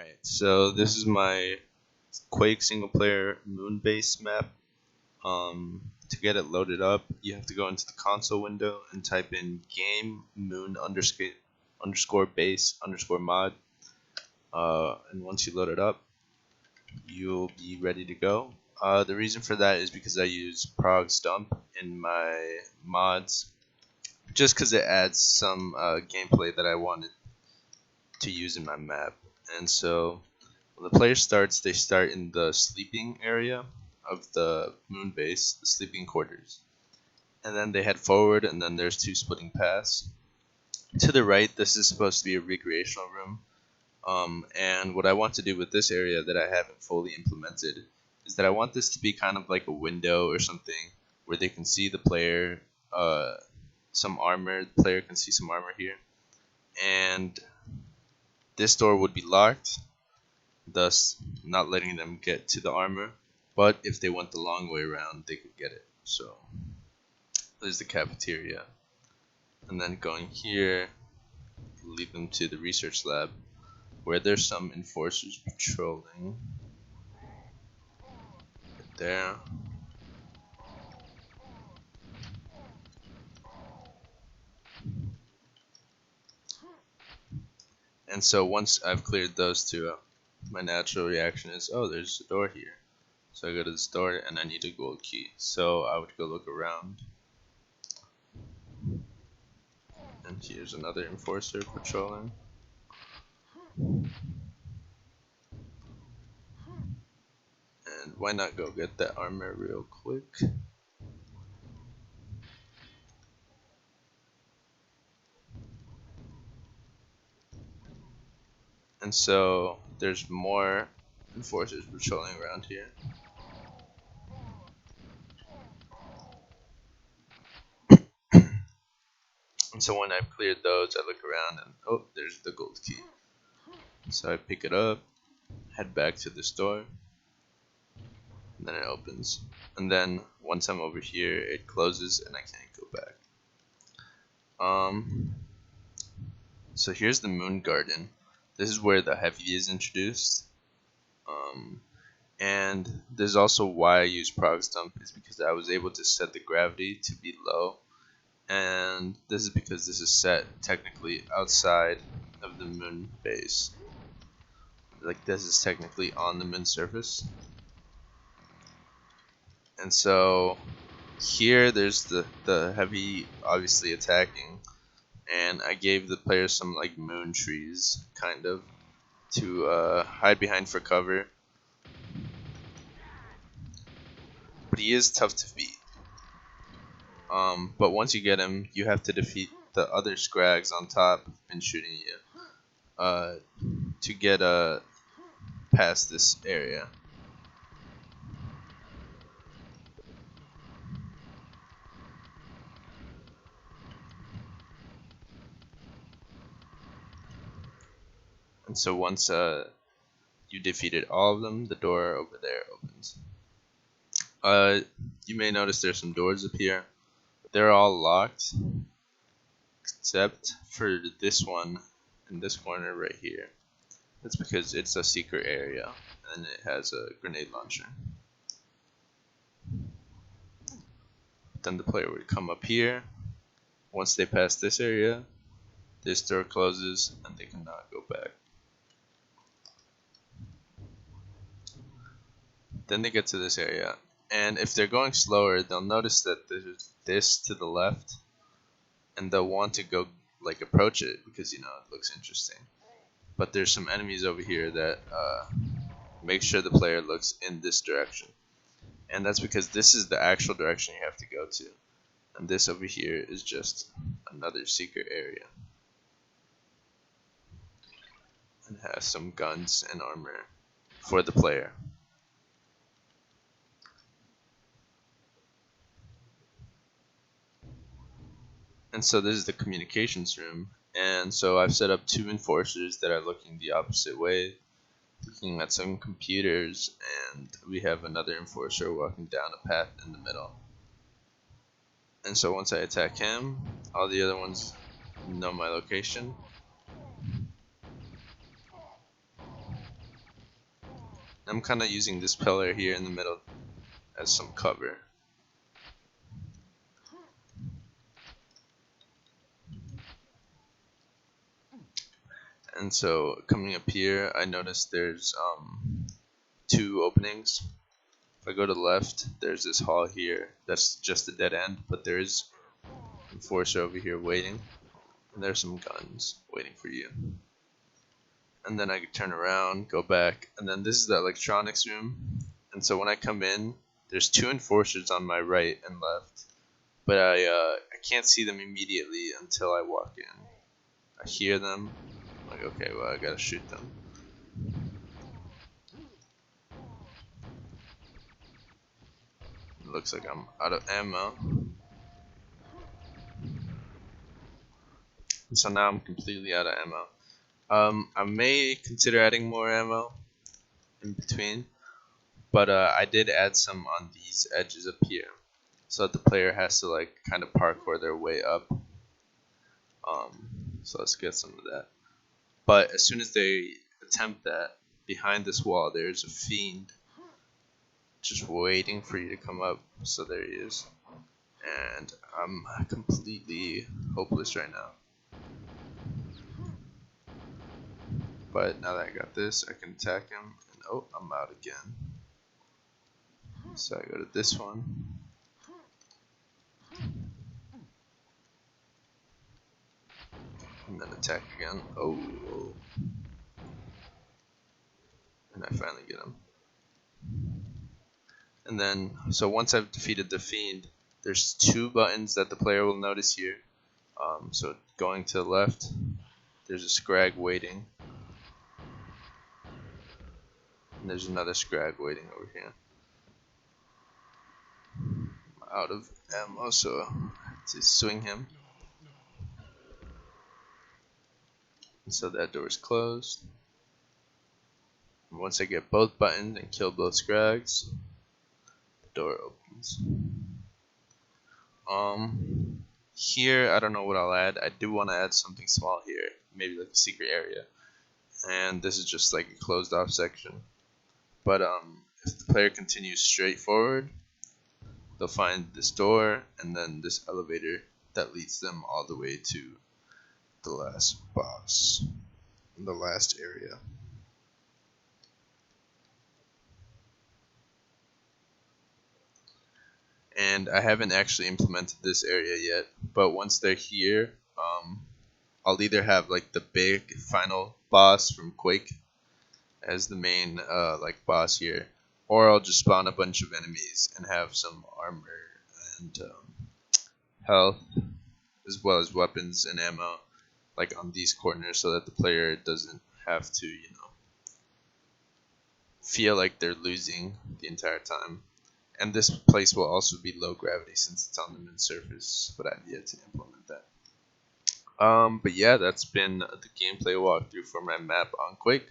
Alright, so this is my Quake single player moon base map. To get it loaded up, you have to go into the console window and type in game moon underscore base underscore mod. And once you load it up, you'll be ready to go. The reason for that is because I use prog stump in my mods, just because it adds some gameplay that I wanted to use in my map. And so when the player starts, they start in the sleeping area of the moon base, the sleeping quarters. And then they head forward, and then there's two splitting paths. To the right, this is supposed to be a recreational room. And what I want to do with this area that I haven't fully implemented is that I want this to be kind of like a window or something where they can see the player, some armor. The player can see some armor here. And this door would be locked, thus not letting them get to the armor. But if they went the long way around, they could get it. So there's the cafeteria. And then going here, lead them to the research lab, where there's some enforcers patrolling. Right there. And so once I've cleared those two, my natural reaction is, oh, there's a door here. So I go to this door and I need a gold key. So I would go look around. And here's another enforcer patrolling. And why not go get that armor real quick? And so there's more enforcers patrolling around here. And so when I've cleared those, I look around and oh, there's the gold key. So I pick it up, head back to the store, and then it opens. And then once I'm over here, it closes and I can't go back. So here's the moon garden. This is where the heavy is introduced. And this is also why I use prog stump, is because I was able to set the gravity to be low. And this is because this is set technically outside of the moon base. Like, this is technically on the moon surface. And so here there's the heavy obviously attacking, and I gave the player some like moon trees kind of to hide behind for cover. But he is tough to beat. But once you get him, you have to defeat the other scrags on top and shooting you to get past this area. And so once you defeated all of them, the door over there opens. You may notice there's some doors up here. They're all locked, except for this one in this corner right here. That's because it's a secret area and it has a grenade launcher. Then the player would come up here. Once they pass this area, this door closes and they cannot go back. Then they get to this area, and if they're going slower, they'll notice that there's this to the left, and they'll want to go like approach it because, you know, it looks interesting. But there's some enemies over here that make sure the player looks in this direction, and that's because this is the actual direction you have to go to, and this over here is just another secret area and has some guns and armor for the player. And so this is the communications room, and so I've set up two enforcers that are looking the opposite way, looking at some computers, and we have another enforcer walking down a path in the middle. And so once I attack him, all the other ones know my location. I'm kind of using this pillar here in the middle as some cover. And so coming up here, I noticed there's 2 openings. If I go to the left, there's this hall here that's just a dead end, but there's an enforcer over here waiting, and there's some guns waiting for you. And then I can turn around, go back, and then this is the electronics room. And so when I come in, there's 2 enforcers on my right and left, but I can't see them immediately until I walk in. I hear them, I'm like, okay, well, I gotta shoot them. It looks like I'm out of ammo. So now I'm completely out of ammo. I may consider adding more ammo in between, but I did add some on these edges up here, so that the player has to like kind of parkour their way up. So let's get some of that. But as soon as they attempt that, behind this wall there's a fiend just waiting for you to come up. So there he is, and I'm completely hopeless right now. But now that I got this, I can attack him, and oh, I'm out again. So I go to this one. And then attack again. Oh. And I finally get him. And then, so once I've defeated the fiend, there's 2 buttons that the player will notice here. So going to the left, there's a scrag waiting. And there's another scrag waiting over here. I'm out of ammo, so I have to swing him. And so that door is closed. And once I get both buttons and kill both scrags, the door opens. Here I don't know what I'll add. I do want to add something small here, maybe like a secret area. And this is just like a closed off section. But if the player continues straight forward, they'll find this door and then this elevator that leads them all the way to the last boss, the last area. And I haven't actually implemented this area yet, but once they're here, I'll either have like the big final boss from Quake as the main like boss here, or I'll just spawn a bunch of enemies and have some armor and health, as well as weapons and ammo, like on these corners, so that the player doesn't have to, feel like they're losing the entire time. And this place will also be low gravity since it's on the moon surface, but I've yet to implement that. But yeah, that's been the gameplay walkthrough for my map on Quake.